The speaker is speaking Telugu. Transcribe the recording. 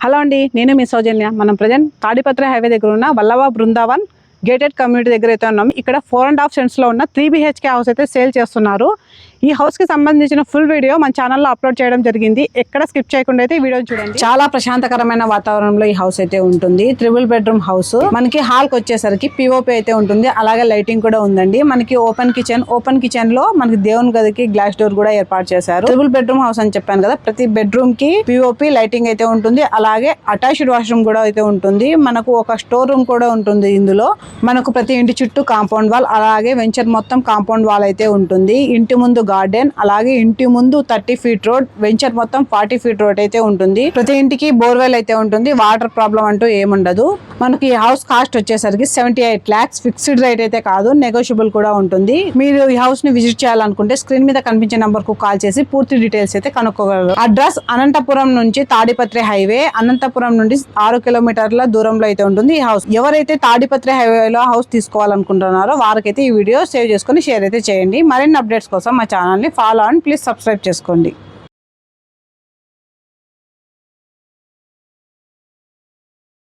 హలో అండి, నేను మీ సౌజన్య. మనం ప్రజెంట్ తాడిపత్రి హైవే దగ్గర ఉన్న వల్లభ బృందావన్ గేటెడ్ కమ్యూనిటీ దగ్గర అయితే ఉన్నాం. ఇక్కడ 4.5 సెంట్స్ లో ఉన్న 3 BHK హౌస్ అయితే సేల్ చేస్తున్నారు. ఈ హౌస్ కి సంబంధించిన ఫుల్ వీడియో మన ఛానల్లో అప్లోడ్ చేయడం జరిగింది. ఎక్కడ స్కిప్ చేయకుండా అయితే వీడియో చూడండి. చాలా ప్రశాంతకరమైన వాతావరణంలో ఈ హౌస్ అయితే ఉంటుంది. 3 బెడ్రూమ్ హౌస్. మనకి హాల్ కి వచ్చేసరికి పిఓపి అయితే ఉంటుంది. అలాగే లైటింగ్ కూడా ఉందండి. మనకి ఓపెన్ కిచెన్ లో మనకి దేవుని గదికి గ్లాస్ డోర్ కూడా ఏర్పాటు చేశారు. 3 బెడ్రూమ్ హౌస్ అని చెప్పాను కదా, ప్రతి బెడ్రూమ్ కి పిఓపి లైటింగ్ అయితే ఉంటుంది. అలాగే అటాచ్డ్ వాష్రూమ్ కూడా అయితే ఉంటుంది. మనకు ఒక స్టోర్ రూమ్ కూడా ఉంటుంది. ఇందులో మనకు ప్రతి ఇంటి చుట్టూ కాంపౌండ్ వాల్, అలాగే వెంచర్ మొత్తం కాంపౌండ్ వాల్ అయితే ఉంటుంది. ఇంటి ముందు గార్డెన్, అలాగే ఇంటి ముందు 30 ఫీట్ రోడ్, వెంచర్ మొత్తం 40 ఫీట్ రోడ్ అయితే ఉంటుంది. ప్రతి ఇంటికి బోర్వెల్ అయితే ఉంటుంది. వాటర్ ప్రాబ్లం అంటూ ఏముండదు. మనకి ఈ హౌస్ కాస్ట్ వచ్చేసరికి 78 lakhs. ఫిక్స్డ్ రేట్ అయితే కాదు, నెగోషియబుల్ కూడా ఉంటుంది. మీరు ఈ హౌస్ ని విజిట్ చేయాలనుకుంటే స్క్రీన్ మీద కనిపించే నంబర్ కు కాల్ చేసి పూర్తి డీటెయిల్స్ అయితే కనుక్కోగలరు. అడ్రస్ అనంతపురం నుంచి తాడిపత్రి హైవే, అనంతపురం నుండి 6 కిలోమీటర్ల దూరంలో అయితే ఉంటుంది ఈ హౌస్. ఎవరైతే తాడిపత్రి హైవేలో హౌస్ తీసుకోవాలనుకుంటున్నారో వారికైతే ఈ వీడియో సేవ్ చేసుకుని షేర్ అయితే చేయండి. మరిన్ని అప్డేట్స్ కోసం మా ఛానల్ ని ఫాలో అండ్ ప్లీజ్ సబ్స్క్రైబ్ చేసుకోండి.